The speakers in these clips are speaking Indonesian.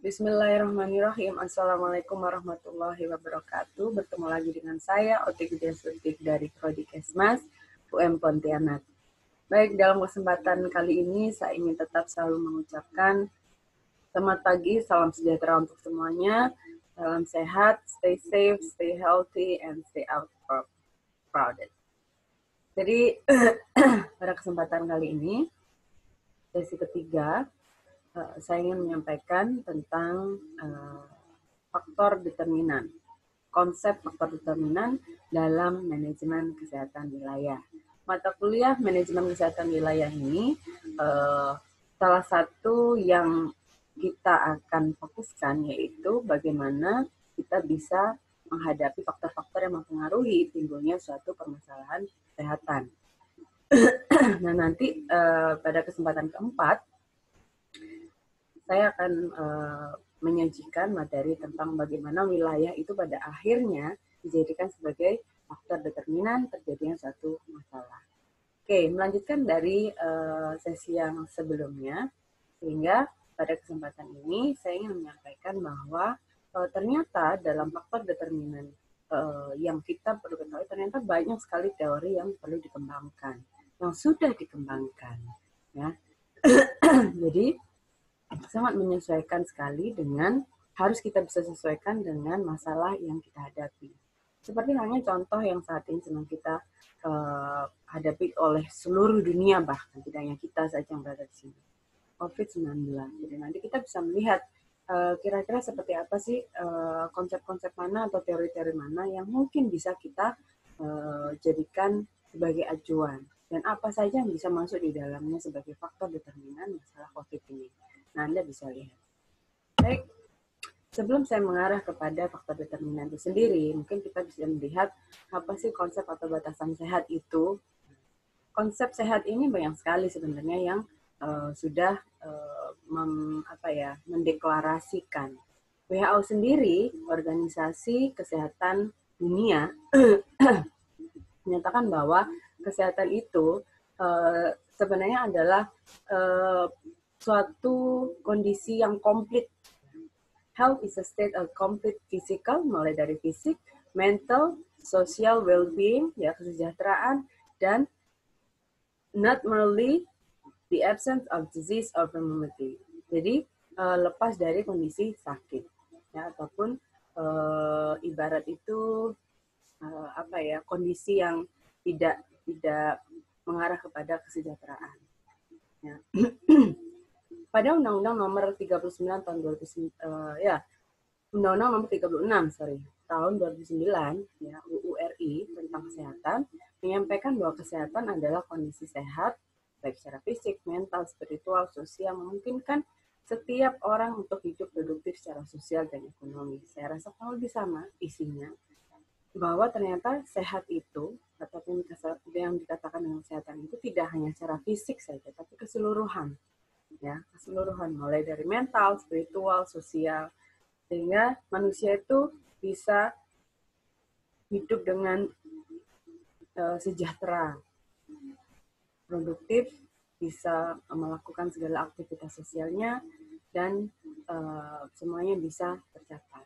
Bismillahirrahmanirrahim. Assalamualaikum warahmatullahi wabarakatuh. Bertemu lagi dengan saya, Otik Widya Sutik dari Prodi Kesmas, UM Pontianak. Baik, dalam kesempatan kali ini saya ingin tetap selalu mengucapkan selamat pagi, salam sejahtera untuk semuanya. Salam sehat, stay safe, stay healthy, and stay out of crowded. Jadi, pada kesempatan kali ini, sesi ketiga, saya ingin menyampaikan tentang faktor determinan, konsep faktor determinan dalam manajemen kesehatan wilayah. Mata kuliah manajemen kesehatan wilayah ini salah satu yang kita akan fokuskan yaitu bagaimana kita bisa menghadapi faktor-faktor yang mempengaruhi timbulnya suatu permasalahan kesehatan. Nah, nanti pada kesempatan keempat saya akan menyajikan materi tentang bagaimana wilayah itu pada akhirnya dijadikan sebagai faktor determinan terjadinya suatu masalah. Oke, melanjutkan dari sesi yang sebelumnya, sehingga pada kesempatan ini saya ingin menyampaikan bahwa ternyata dalam faktor determinan yang kita perlu ketahui, ternyata banyak sekali teori yang perlu dikembangkan, yang sudah dikembangkan. Ya. Jadi, sangat menyesuaikan sekali dengan, harus kita bisa sesuaikan dengan masalah yang kita hadapi. Seperti halnya contoh yang saat ini sedang kita hadapi oleh seluruh dunia, bahkan tidak hanya kita saja yang berada di sini, COVID-19. Jadi nanti kita bisa melihat kira-kira seperti apa sih konsep-konsep mana atau teori-teori mana yang mungkin bisa kita jadikan sebagai acuan, dan apa saja yang bisa masuk di dalamnya sebagai faktor determinan masalah COVID ini. Nah, Anda bisa lihat. Baik, sebelum saya mengarah kepada faktor determinan itu sendiri, mungkin kita bisa melihat apa sih konsep atau batasan sehat itu. Konsep sehat ini banyak sekali sebenarnya yang sudah mendeklarasikan. WHO sendiri, Organisasi Kesehatan Dunia, menyatakan bahwa kesehatan itu sebenarnya adalah suatu kondisi yang komplit. Health is a state of complete physical, mulai dari fisik, mental, social well-being, ya, kesejahteraan, dan not merely the absence of disease or infirmity. Jadi lepas dari kondisi sakit, ya, ataupun ibarat itu kondisi yang tidak mengarah kepada kesejahteraan. Ya. Pada Undang-Undang Nomor 39 tahun 2009, Undang-Undang Nomor 36 tahun 2009, ya, UU RI tentang kesehatan menyampaikan bahwa kesehatan adalah kondisi sehat baik secara fisik, mental, spiritual, sosial, memungkinkan setiap orang untuk hidup produktif secara sosial dan ekonomi. Saya rasa kalau lebih sama isinya, bahwa ternyata sehat itu, ataupun yang dikatakan dengan kesehatan itu tidak hanya secara fisik saja, tapi keseluruhan. Ya, keseluruhan, mulai dari mental, spiritual, sosial, sehingga manusia itu bisa hidup dengan sejahtera, produktif, bisa melakukan segala aktivitas sosialnya, dan semuanya bisa tercapai.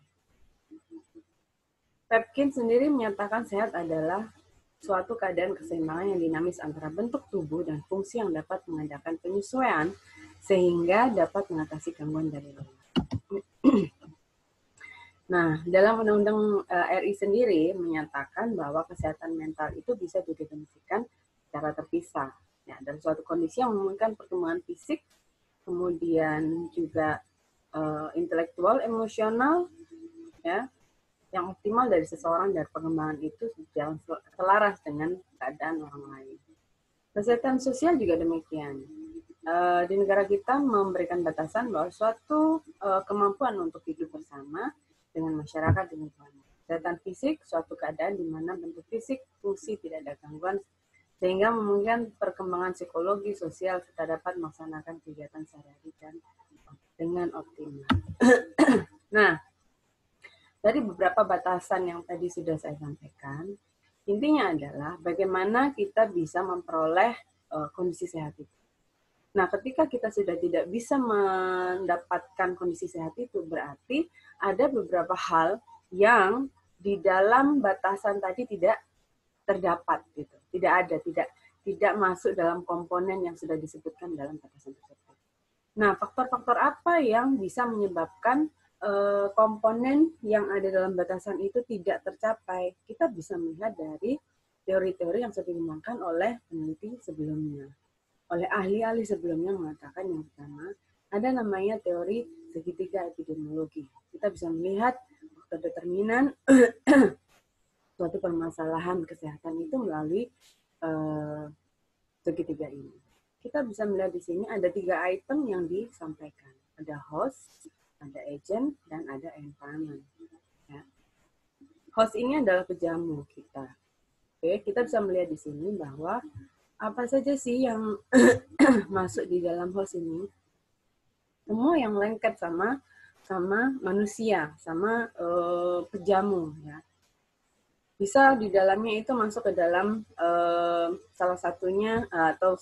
Pepkin sendiri menyatakan sehat adalah suatu keadaan keseimbangan yang dinamis antara bentuk tubuh dan fungsi yang dapat mengadakan penyesuaian sehingga dapat mengatasi gangguan dari luar. Nah, dalam Undang-Undang RI sendiri menyatakan bahwa kesehatan mental itu bisa didefinisikan secara terpisah. Ya, dalam suatu kondisi yang memungkinkan perkembangan fisik, kemudian juga intelektual, emosional, ya, yang optimal dari seseorang dan pengembangan itu berjalan selaras dengan keadaan orang lain. Kesehatan sosial juga demikian. Di negara kita memberikan batasan bahwa suatu kemampuan untuk hidup bersama dengan masyarakat di lingkungan. Kesehatan fisik, suatu keadaan di mana bentuk fisik, fungsi tidak ada gangguan, sehingga memungkinkan perkembangan psikologi, sosial, serta dapat melaksanakan kegiatan sehari-hari dan dengan optimal. Nah, dari beberapa batasan yang tadi sudah saya sampaikan, intinya adalah bagaimana kita bisa memperoleh kondisi sehat itu. Nah, ketika kita sudah tidak bisa mendapatkan kondisi sehat itu, berarti ada beberapa hal yang di dalam batasan tadi tidak terdapat gitu. Tidak ada, tidak masuk dalam komponen yang sudah disebutkan dalam batasan tersebut. Nah, faktor-faktor apa yang bisa menyebabkan komponen yang ada dalam batasan itu tidak tercapai? Kita bisa melihat dari teori-teori yang sudah dikembangkan oleh peneliti sebelumnya. Oleh ahli-ahli sebelumnya mengatakan yang pertama, ada namanya teori segitiga epidemiologi. Kita bisa melihat faktor determinan suatu permasalahan kesehatan itu melalui segitiga ini. Kita bisa melihat di sini ada 3 item yang disampaikan. Ada host, ada agent, dan ada environment. Ya. Host ini adalah pejamu kita. Oke, kita bisa melihat di sini bahwa apa saja sih yang masuk di dalam host ini? Semua yang lengket sama manusia, sama pejamu, ya. Bisa di dalamnya itu masuk ke dalam salah satunya atau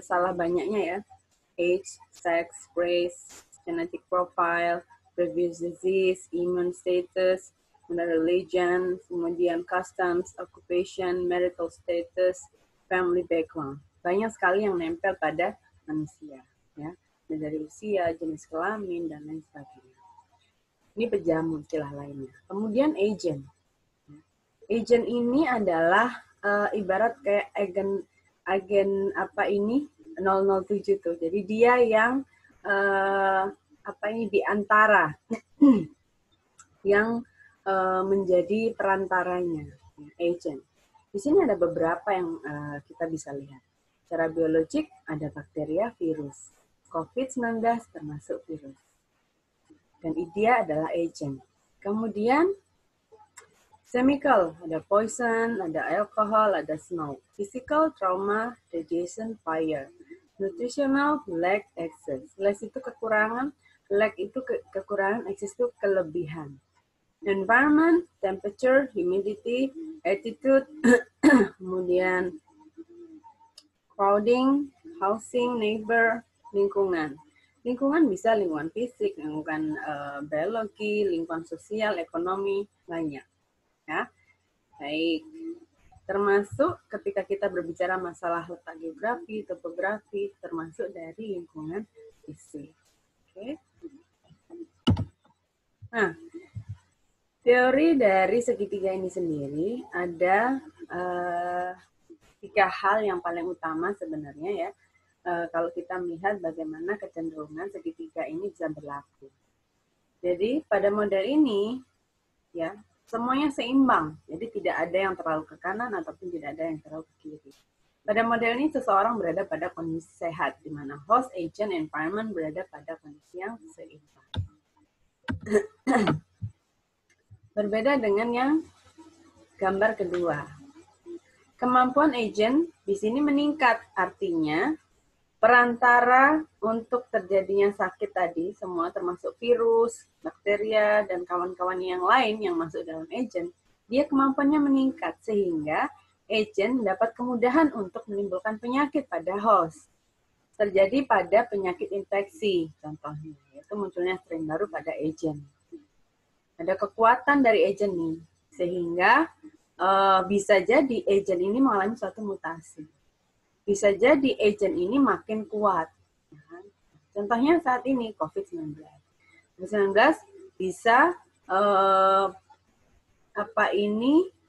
salah banyaknya ya, age, sex, race, genetic profile, previous disease, immune status, religion, kemudian customs, occupation, marital status, family background. Banyak sekali yang nempel pada manusia, ya, dari usia, jenis kelamin, dan lain sebagainya. Ini pejamu istilah lainnya. Kemudian agent. Agent ini adalah ibarat kayak agen apa ini 007 tuh. Jadi dia yang apa ini di antara yang menjadi perantaranya, agent. Di sini ada beberapa yang kita bisa lihat. Secara biologik ada bakteria, virus. COVID-19 termasuk virus. Dan dia adalah agent. Kemudian chemical, ada poison, ada alcohol, ada smoke. Physical, trauma, radiation, fire. Nutritional, lack, excess. Less itu kekurangan, lack itu kekurangan, excess itu kelebihan. Environment, temperature, humidity, attitude, kemudian crowding, housing, neighbor, lingkungan. Lingkungan bisa lingkungan fisik, lingkungan biologi, lingkungan sosial, ekonomi, banyak. Ya, baik. Termasuk ketika kita berbicara masalah letak geografi, topografi, termasuk dari lingkungan fisik. Oke. Nah, teori dari segitiga ini sendiri ada 3 hal yang paling utama sebenarnya ya. Kalau kita melihat bagaimana kecenderungan segitiga ini bisa berlaku. Jadi pada model ini ya semuanya seimbang. Jadi tidak ada yang terlalu ke kanan ataupun tidak ada yang terlalu ke kiri. Pada model ini seseorang berada pada kondisi sehat di mana host, agent, environment berada pada kondisi yang seimbang. Berbeda dengan yang gambar kedua. Kemampuan agent di sini meningkat, artinya perantara untuk terjadinya sakit tadi, semua termasuk virus, bakteria, dan kawan-kawan yang lain yang masuk dalam agent, dia kemampuannya meningkat sehingga agent mendapat kemudahan untuk menimbulkan penyakit pada host. Terjadi pada penyakit infeksi, contohnya, yaitu munculnya strain baru pada agent. Ada kekuatan dari agent nih, sehingga bisa jadi agent ini mengalami suatu mutasi. Bisa jadi agent ini makin kuat. Contohnya saat ini COVID-19. COVID-19 bisa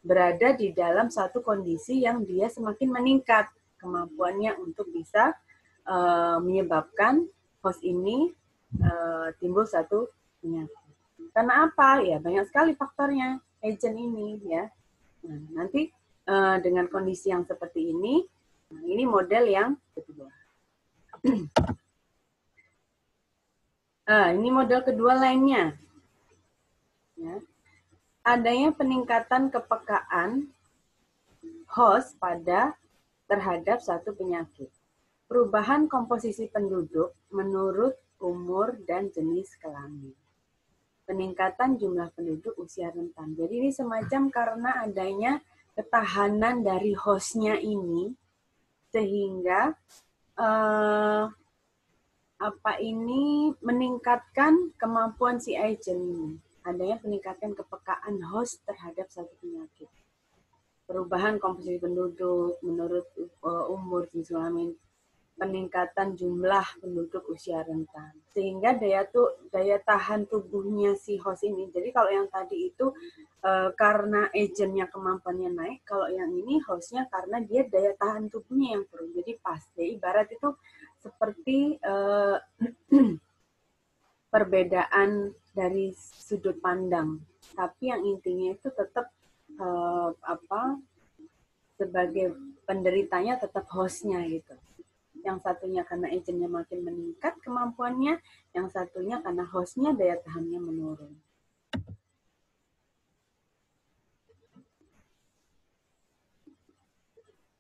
berada di dalam satu kondisi yang dia semakin meningkat kemampuannya untuk bisa menyebabkan host ini timbul satu penyakit. Karena apa? Ya banyak sekali faktornya agent ini ya. Nah, nanti dengan kondisi yang seperti ini model yang kedua. Ini model kedua lainnya. Ya. Adanya peningkatan kepekaan host terhadap satu penyakit. Perubahan komposisi penduduk menurut umur dan jenis kelamin. Peningkatan jumlah penduduk usia rentan. Jadi ini semacam karena adanya ketahanan dari hostnya ini, sehingga apa ini meningkatkan kemampuan si agent ini. Adanya peningkatan kepekaan host terhadap satu penyakit. Perubahan komposisi penduduk menurut umur jenis kelamin, peningkatan jumlah penduduk usia rentan. Sehingga daya tahan tubuhnya si host ini. Jadi kalau yang tadi itu karena agentnya kemampuannya naik, kalau yang ini hostnya karena dia daya tahan tubuhnya yang turun. Jadi pas. Jadi ibarat itu seperti perbedaan dari sudut pandang. Tapi yang intinya itu tetap sebagai penderitanya tetap hostnya gitu. Yang satunya karena agentnya makin meningkat kemampuannya, yang satunya karena hostnya daya tahannya menurun.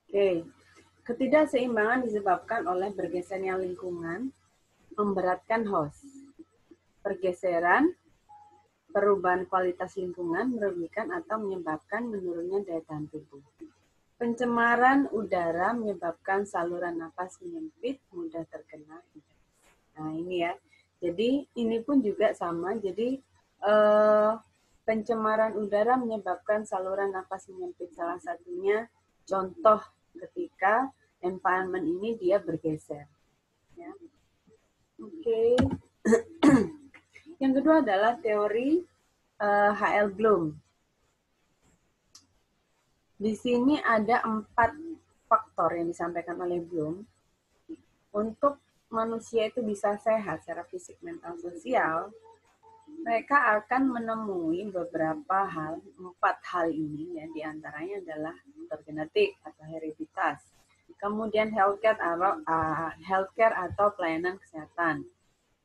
Oke, ketidakseimbangan disebabkan oleh bergesernya lingkungan, memberatkan host. Pergeseran, perubahan kualitas lingkungan merugikan atau menyebabkan menurunnya daya tahan tubuh. Pencemaran udara menyebabkan saluran napas menyempit, mudah terkena infeksi. Nah ini ya, jadi ini pun juga sama. Jadi pencemaran udara menyebabkan saluran napas menyempit. Salah satunya contoh ketika environment ini dia bergeser. Ya. Oke. Yang kedua adalah teori H.L. Bloom. Di sini ada 4 faktor yang disampaikan oleh Bloom untuk manusia itu bisa sehat secara fisik, mental, sosial. Mereka akan menemui beberapa hal, 4 hal ini, ya, diantaranya adalah faktor genetik atau hereditas, kemudian healthcare atau pelayanan kesehatan,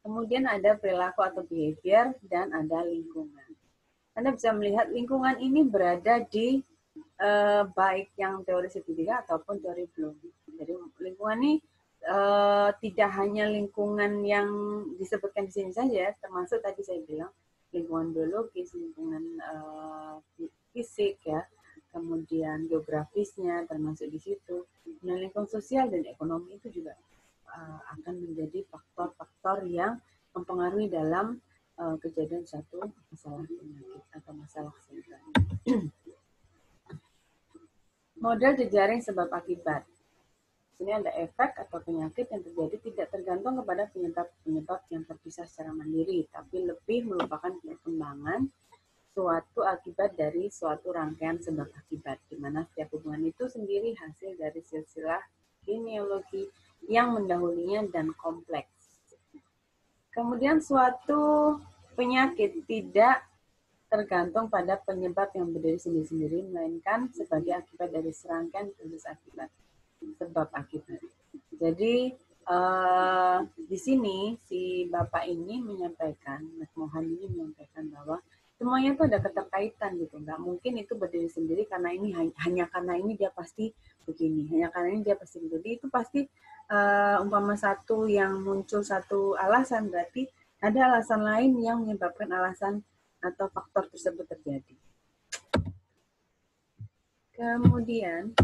kemudian ada perilaku atau behavior, dan ada lingkungan. Anda bisa melihat lingkungan ini berada di baik yang teori segitiga ataupun teori Bloom. Jadi lingkungan ini tidak hanya lingkungan yang disebutkan di sini saja, termasuk tadi saya bilang lingkungan biologis, lingkungan fisik ya, kemudian geografisnya termasuk di situ. Nah, lingkungan sosial dan ekonomi itu juga akan menjadi faktor-faktor yang mempengaruhi dalam kejadian satu masalah penyakit atau masalah kesehatan. Model jejaring sebab akibat. Sini ada efek atau penyakit yang terjadi tidak tergantung kepada penyebab-penyebab yang terpisah secara mandiri, tapi lebih merupakan perkembangan suatu akibat dari suatu rangkaian sebab akibat, di mana setiap hubungan itu sendiri hasil dari silsilah genealogi yang mendahulinya dan kompleks. Kemudian suatu penyakit tidak tergantung pada penyebab yang berdiri sendiri-sendiri, melainkan sebagai akibat dari serangkaian proses akibat, sebab akibat. Jadi di sini si bapak ini menyampaikan, Mas Mohan ini menyampaikan bahwa semuanya itu ada keterkaitan gitu, nggak mungkin itu berdiri sendiri karena ini hanya karena ini dia pasti begini, hanya karena ini dia pasti begini. Itu pasti umpama satu yang muncul satu alasan, berarti ada alasan lain yang menyebabkan alasan atau faktor tersebut terjadi. Kemudian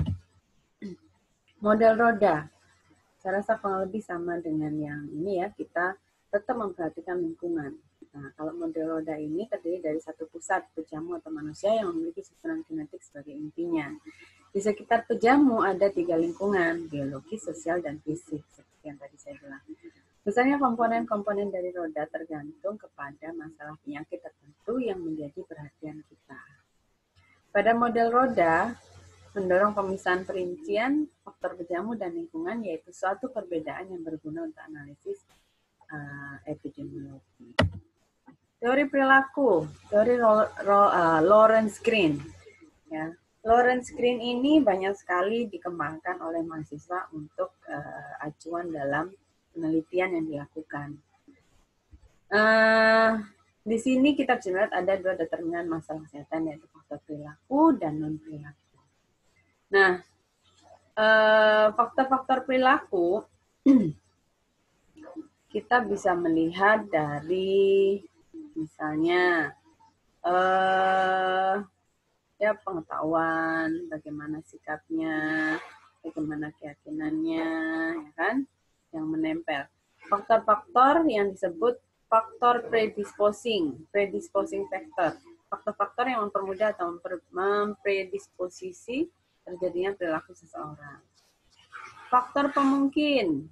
model roda. Saya rasa kurang lebih sama dengan yang ini ya, kita tetap memperhatikan lingkungan. Nah, kalau model roda ini terdiri dari satu pusat, pejamu atau manusia yang memiliki susunan genetik sebagai intinya. Di sekitar pejamu ada 3 lingkungan, biologi, sosial, dan fisik, seperti yang tadi saya bilang. Besarnya komponen-komponen dari roda tergantung kepada masalah penyakit tertentu yang menjadi perhatian kita. Pada model roda, mendorong pemisahan perincian faktor pejamu dan lingkungan, yaitu suatu perbedaan yang berguna untuk analisis epidemiologi. Teori perilaku, teori Lawrence Green. Ya, Lawrence Green ini banyak sekali dikembangkan oleh mahasiswa untuk acuan dalam penelitian yang dilakukan. Di sini kita bisa lihat ada 2 determinan masalah kesehatan, yaitu faktor perilaku dan non perilaku. Nah, faktor-faktor perilaku kita bisa melihat dari misalnya ya pengetahuan, bagaimana sikapnya, bagaimana keyakinannya, ya kan, yang menempel. faktor-faktor yang disebut faktor predisposing factor. Faktor-faktor yang mempermudah atau mempredisposisi terjadinya perilaku seseorang. Faktor pemungkin,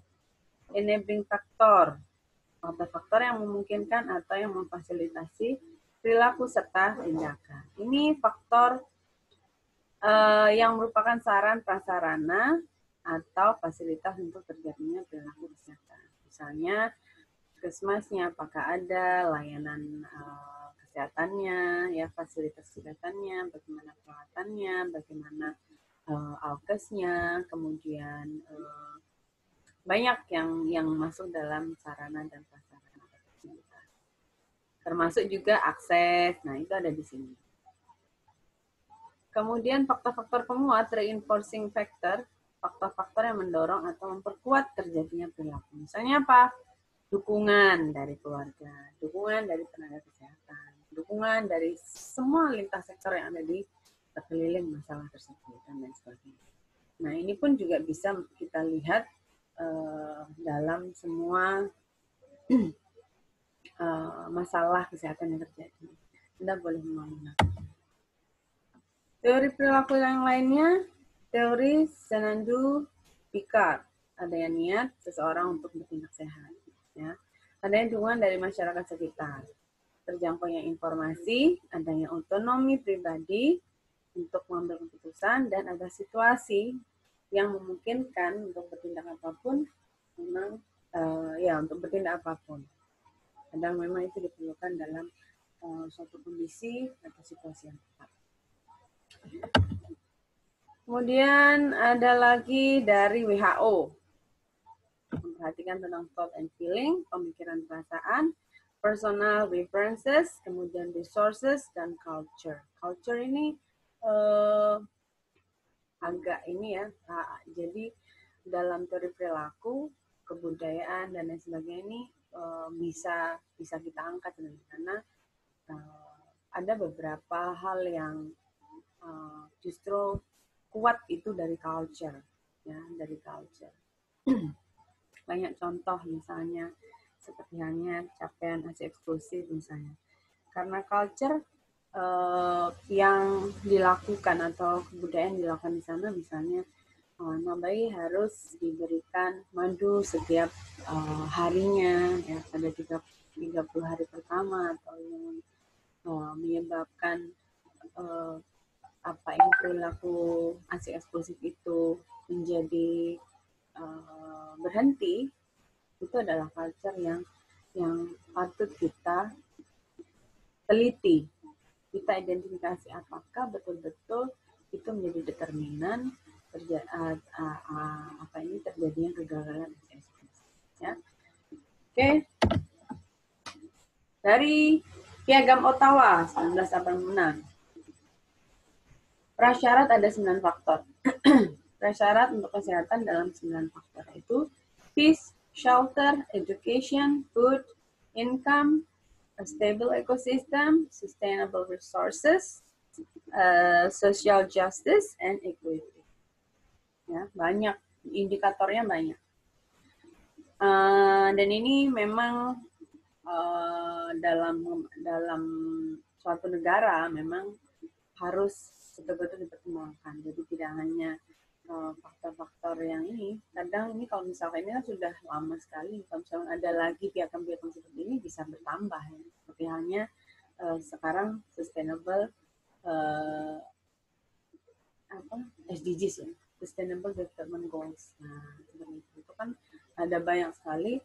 enabling factor. Faktor-faktor yang memungkinkan atau yang memfasilitasi perilaku serta tindakan. Ini faktor yang merupakan saran prasarana atau fasilitas untuk terjadinya perilaku kesehatan. Misalnya, puskesmasnya apakah ada layanan kesehatannya, ya fasilitas kesehatannya, bagaimana peralatannya, bagaimana alkesnya, kemudian banyak yang masuk dalam sarana dan prasarana fasilitas. Termasuk juga akses, nah itu ada di sini. Kemudian faktor-faktor penguat, reinforcing factor, faktor-faktor yang mendorong atau memperkuat terjadinya perilaku. Misalnya apa? Dukungan dari keluarga, dukungan dari tenaga kesehatan, dukungan dari semua lintas sektor yang ada di sekeliling masalah tersebut, dan lain sebagainya. Nah, ini pun juga bisa kita lihat dalam semua masalah kesehatan yang terjadi. Anda boleh menggunakan. Teori perilaku yang lainnya, teori Zenandu-Picard. Ada yang niat seseorang untuk bertindak sehat. Ya. Adanya dukungan dari masyarakat sekitar. Terjangkaunya informasi, adanya otonomi pribadi untuk mengambil keputusan, dan ada situasi yang memungkinkan untuk bertindak apapun, memang untuk bertindak apapun. Kadang memang itu diperlukan dalam suatu kondisi atau situasi yang tepat. Kemudian ada lagi dari WHO, memperhatikan tentang thought and feeling, pemikiran perasaan, personal references, kemudian resources, dan culture. Culture ini agak ini ya, jadi dalam teori perilaku, kebudayaan, dan lain sebagainya ini bisa kita angkat karena ada beberapa hal yang justru kuat itu dari culture, ya, dari culture. Banyak contoh misalnya seperti halnya capaian Asia eksklusif misalnya. Karena culture yang dilakukan atau kebudayaan dilakukan di sana, misalnya bayi harus diberikan madu setiap harinya, ya, pada 30 hari pertama, atau yang menyebabkan apa ini perilaku ASI eksklusif itu menjadi berhenti, itu adalah culture yang patut kita teliti, kita identifikasi apakah betul-betul itu menjadi determinan terjadinya kegagalan ASI eksklusif. Ya. Oke. Dari Piagam Ottawa 1986. Prasyarat ada 9 faktor. Prasyarat untuk kesehatan dalam 9 faktor itu peace, shelter, education, food, income, a stable ecosystem, sustainable resources, social justice, and equity. Ya, banyak, indikatornya banyak. Dan ini memang dalam suatu negara memang harus betul-betul dipertimbangkan. Jadi tidak hanya faktor-faktor yang ini. Kadang ini kalau misalkan ini kan sudah lama sekali. Kalau misalkan ada lagi piagam-piagam seperti ini bisa bertambah. Ya. Seperti halnya sekarang sustainable SDGs ya, Sustainable Development Goals. Nah, seperti itu kan ada banyak sekali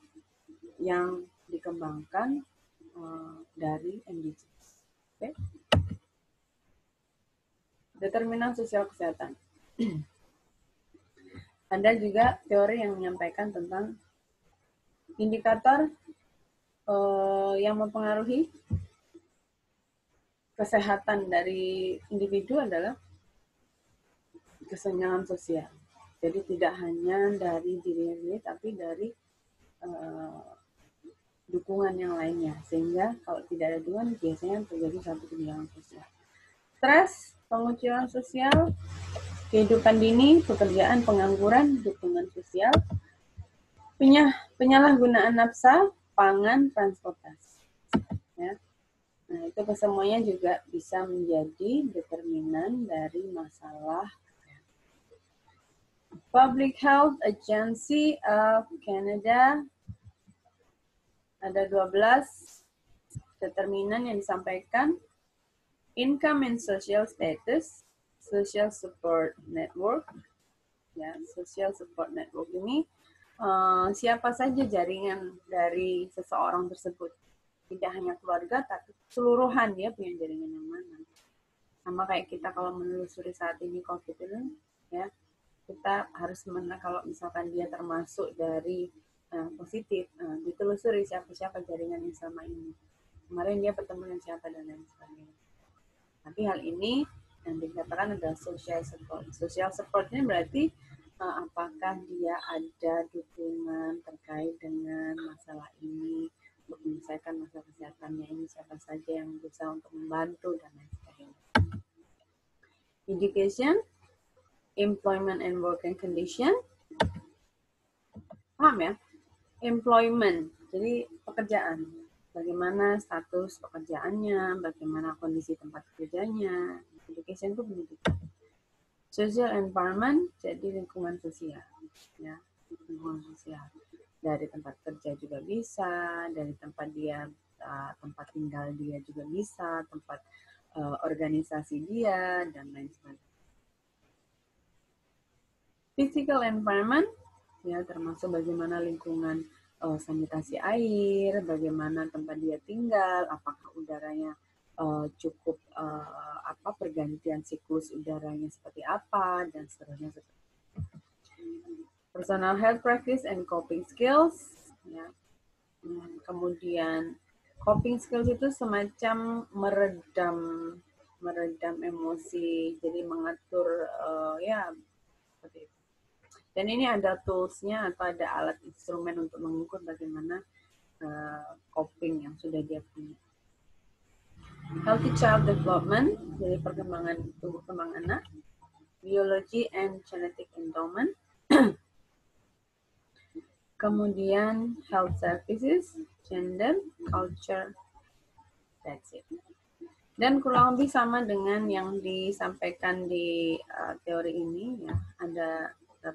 yang dikembangkan dari MDGs. Okay? Determinan sosial kesehatan. Ada juga teori yang menyampaikan tentang indikator yang mempengaruhi kesehatan dari individu adalah kesenjangan sosial. Jadi tidak hanya dari dirinya sendiri, tapi dari dukungan yang lainnya. Sehingga kalau tidak ada dukungan, biasanya terjadi satu kesenjangan sosial. Stres, pengucilan sosial, kehidupan dini, pekerjaan, pengangguran, dukungan sosial, Penyalahgunaan nafsa, pangan, transportasi. Ya. Nah, itu kesemuanya juga bisa menjadi determinan dari masalah. Public Health Agency of Canada ada 12 determinan yang disampaikan. Income and social status, social support network. Ya, social support network ini siapa saja jaringan dari seseorang tersebut. Tidak hanya keluarga, tapi keseluruhan dia punya jaringan yang mana. Sama kayak kita kalau menelusuri saat ini COVID ini, ya kita harus kalau misalkan dia termasuk dari positif, ditelusuri siapa-siapa jaringan yang sama ini. Kemarin dia bertemu dengan siapa dan lain sebagainya. Tapi hal ini yang dikatakan adalah social support. Social support ini berarti apakah dia ada dukungan terkait dengan masalah ini, untuk menyelesaikan masalah kesehatannya ini, siapa saja yang berusaha untuk membantu, dan lain sebagainya. Education, employment and working condition. Paham ya? Employment, jadi pekerjaan. Bagaimana status pekerjaannya, bagaimana kondisi tempat kerjanya. Education itu pendidikan. Social environment, jadi lingkungan sosial. Ya, lingkungan sosial. Dari tempat kerja juga bisa, dari tempat dia, tempat tinggal dia juga bisa, tempat organisasi dia, dan lain sebagainya. Physical environment, ya termasuk bagaimana lingkungan sanitasi air, bagaimana tempat dia tinggal, apakah udaranya cukup pergantian siklus udaranya seperti apa, dan seterusnya. Personal health practice and coping skills. Ya. Kemudian coping skills itu semacam meredam emosi, jadi mengatur seperti itu. Dan ini ada tools-nya atau ada alat instrumen untuk mengukur bagaimana coping yang sudah dia punya. Healthy child development, jadi perkembangan tumbuh kembang anak. Biology and genetic endowment. Kemudian health services, gender, culture, that's it. Dan kurang lebih sama dengan yang disampaikan di teori ini, ya. Ada 1,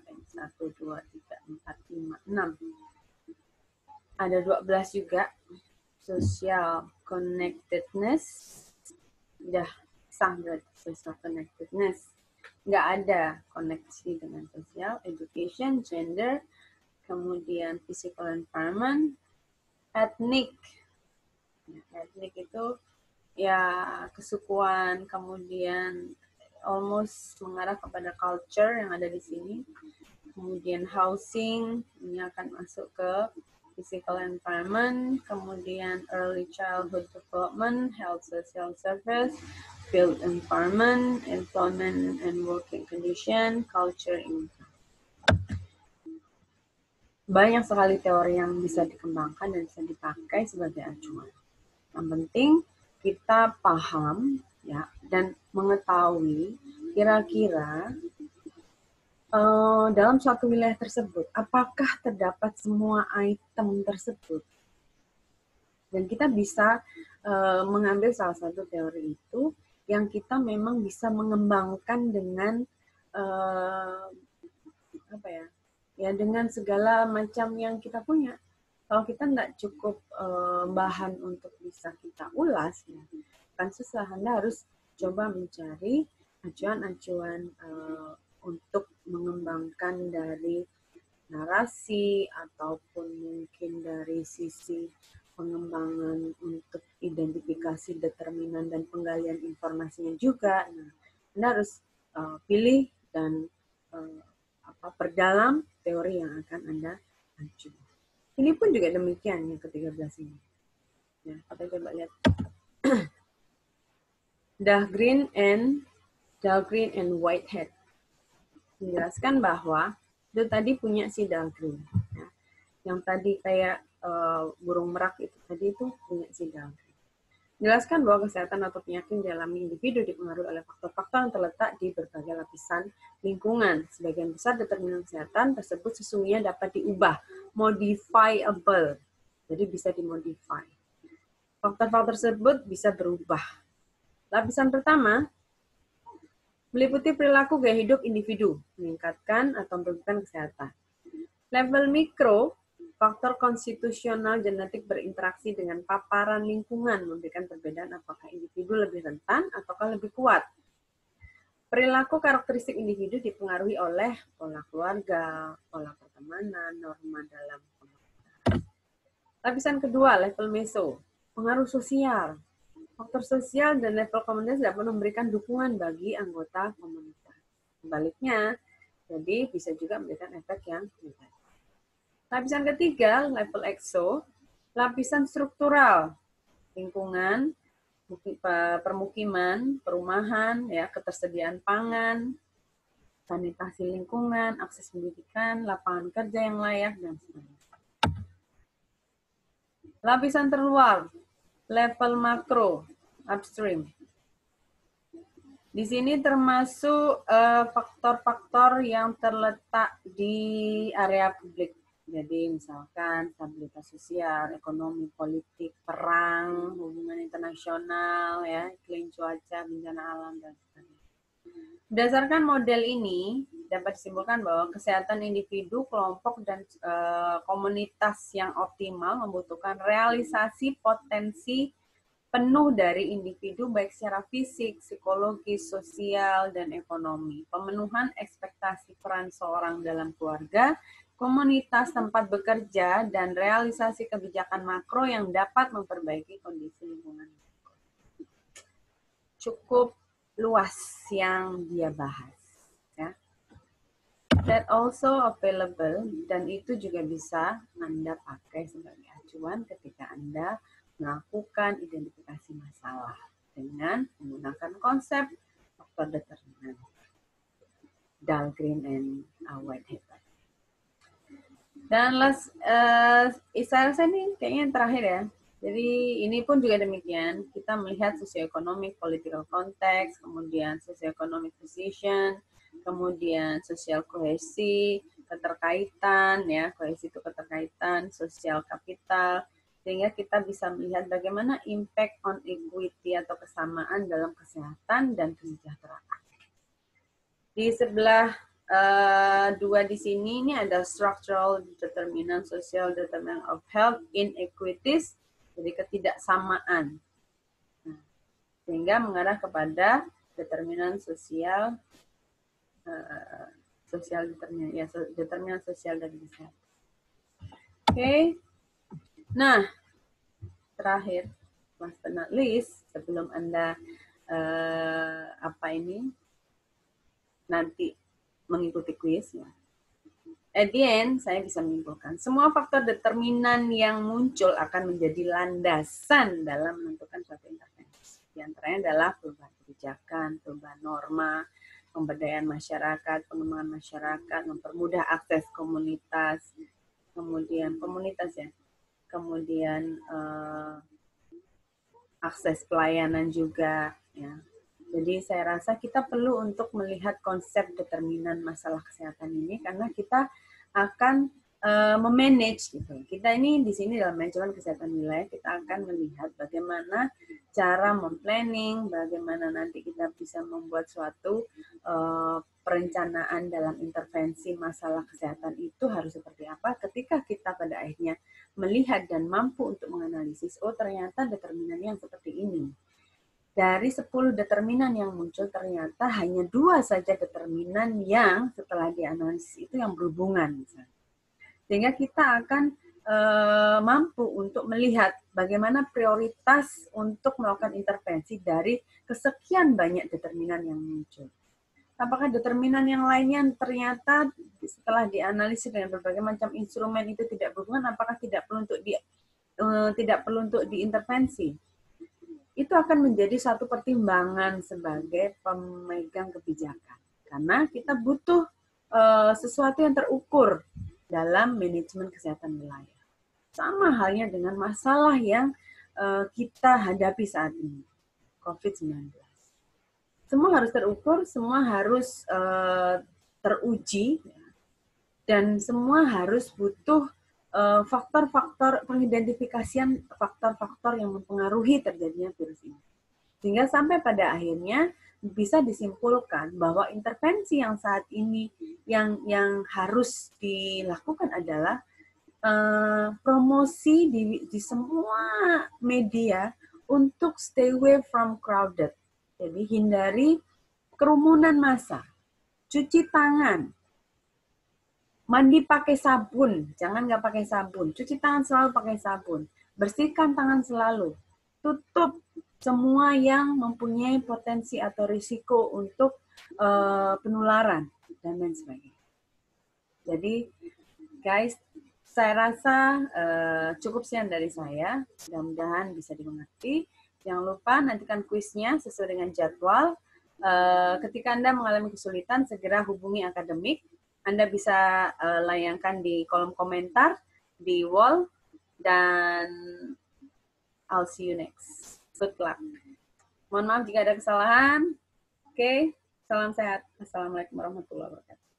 2, 3, 4, 5, 6. Ada 12 juga. Social connectedness. Udah sah berarti social connectedness. Nggak ada koneksi dengan sosial, education, gender, kemudian physical environment, ethnic. Ethnic itu ya kesukuan, kemudian almost mengarah kepada culture yang ada di sini. Kemudian housing, ini akan masuk ke physical environment, kemudian early childhood development, health social service, built environment, employment and working condition, culture, income. Banyak sekali teori yang bisa dikembangkan dan bisa dipakai sebagai acuan. Yang penting kita paham, ya, dan mengetahui kira-kira dalam suatu wilayah tersebut apakah terdapat semua item tersebut. Dan kita bisa mengambil salah satu teori itu yang kita memang bisa mengembangkan dengan dengan segala macam yang kita punya. Kalau kita nggak cukup bahan untuk bisa kita ulas, ya, kan susah. Anda harus coba mencari acuan-acuan untuk mengembangkan dari narasi ataupun mungkin dari sisi pengembangan untuk identifikasi determinan dan penggalian informasinya juga. Nah, Anda harus pilih dan perdalam teori yang akan Anda acu. Ini pun juga demikian yang ke-13 ini. Ya, kita coba lihat. Dahlgren and Whitehead menjelaskan bahwa itu tadi punya si Dahlgren. Ya. Yang tadi kayak burung merak itu tadi itu punya si Dahlgren. Jelaskan bahwa kesehatan atau penyakit yang dialami individu dipengaruhi oleh faktor-faktor yang terletak di berbagai lapisan lingkungan. Sebagian besar determinan kesehatan tersebut sesungguhnya dapat diubah, modifiable. Jadi bisa dimodify. Faktor-faktor tersebut bisa berubah. Lapisan pertama meliputi perilaku gaya hidup individu, meningkatkan atau merugikan kesehatan. Level mikro, faktor konstitusional genetik berinteraksi dengan paparan lingkungan, memberikan perbedaan apakah individu lebih rentan ataukah lebih kuat. Perilaku karakteristik individu dipengaruhi oleh pola keluarga, pola pertemanan, norma dalam komunitas. Lapisan kedua, level meso, pengaruh sosial. Faktor sosial dan level komunitas dapat memberikan dukungan bagi anggota komunitas. Sebaliknya, jadi bisa juga memberikan efek yang negatif. Lapisan ketiga, level exo, lapisan struktural, lingkungan, permukiman, perumahan, ya, ketersediaan pangan, sanitasi lingkungan, akses pendidikan, lapangan kerja yang layak, dan sebagainya. Lapisan terluar, level makro, upstream. Di sini termasuk faktor-faktor yang terletak di area publik. Jadi misalkan stabilitas sosial, ekonomi, politik, perang, hubungan internasional, ya, iklim, cuaca, bencana alam, dan sebagainya. Berdasarkan model ini, dapat disimpulkan bahwa kesehatan individu, kelompok, dan komunitas yang optimal membutuhkan realisasi potensi penuh dari individu baik secara fisik, psikologis, sosial, dan ekonomi. Pemenuhan ekspektasi peran seorang dalam keluarga, komunitas tempat bekerja, dan realisasi kebijakan makro yang dapat memperbaiki kondisi lingkungan. Cukup luas yang dia bahas. Ya. That also available, dan itu juga bisa Anda pakai sebagai acuan ketika Anda melakukan identifikasi masalah dengan menggunakan konsep faktor determinan. Dahlgren and Whitehead. Dan saya rasa ini kayaknya yang terakhir ya. Jadi ini pun juga demikian. Kita melihat socio-economic, political context, kemudian socio-economic position, kemudian sosial kohesi, keterkaitan, ya, kohesi itu keterkaitan, sosial kapital, sehingga kita bisa melihat bagaimana impact on equity atau kesamaan dalam kesehatan dan kesejahteraan. Di sebelah dua di sini ini ada structural determinant, social determinant of health inequities, jadi ketidaksamaan. Nah, sehingga mengarah kepada determinan sosial, determinan, ya, determinan sosial dan kesehatan. Oke. Nah, terakhir, last but not least, sebelum Anda nanti mengikuti kuis, ya. At the end, saya bisa menyimpulkan, semua faktor determinan yang muncul akan menjadi landasan dalam menentukan suatu intervensi. Di antaranya adalah perubahan kebijakan, perubahan norma, pemberdayaan masyarakat, pengembangan masyarakat, mempermudah akses komunitas, kemudian akses pelayanan juga, ya. Jadi saya rasa kita perlu untuk melihat konsep determinan masalah kesehatan ini karena kita akan memanage gitu. Kita ini di sini dalam manajemen kesehatan wilayah kita akan melihat bagaimana cara memplanning, bagaimana nanti kita bisa membuat suatu perencanaan dalam intervensi masalah kesehatan itu harus seperti apa ketika kita pada akhirnya melihat dan mampu untuk menganalisis, oh ternyata determinannya yang seperti ini. Dari 10 determinan yang muncul, ternyata hanya 2 saja determinan yang setelah dianalisis itu yang berhubungan. Misalnya. Sehingga kita akan mampu untuk melihat bagaimana prioritas untuk melakukan intervensi dari kesekian banyak determinan yang muncul. Apakah determinan yang lainnya ternyata setelah dianalisis dengan berbagai macam instrumen itu tidak berhubungan, apakah tidak perlu untuk diintervensi? Itu akan menjadi satu pertimbangan sebagai pemegang kebijakan. Karena kita butuh sesuatu yang terukur dalam manajemen kesehatan wilayah. Sama halnya dengan masalah yang kita hadapi saat ini, COVID-19. Semua harus terukur, semua harus teruji, dan semua harus butuh faktor-faktor pengidentifikasian faktor-faktor yang mempengaruhi terjadinya virus ini. Sehingga sampai pada akhirnya bisa disimpulkan bahwa intervensi yang saat ini yang harus dilakukan adalah promosi di semua media untuk stay away from crowded. Jadi hindari kerumunan massa, cuci tangan, mandi pakai sabun, jangan nggak pakai sabun, cuci tangan selalu pakai sabun, bersihkan tangan selalu, tutup semua yang mempunyai potensi atau risiko untuk penularan dan lain sebagainya. Jadi guys, saya rasa cukup sekian dari saya, mudah-mudahan bisa dimengerti. Jangan lupa nantikan kuisnya sesuai dengan jadwal. Ketika Anda mengalami kesulitan, segera hubungi akademik. Anda bisa layangkan di kolom komentar, di wall, dan I'll see you next. Good luck. Mohon maaf jika ada kesalahan. Oke, salam sehat. Assalamualaikum warahmatullahi wabarakatuh.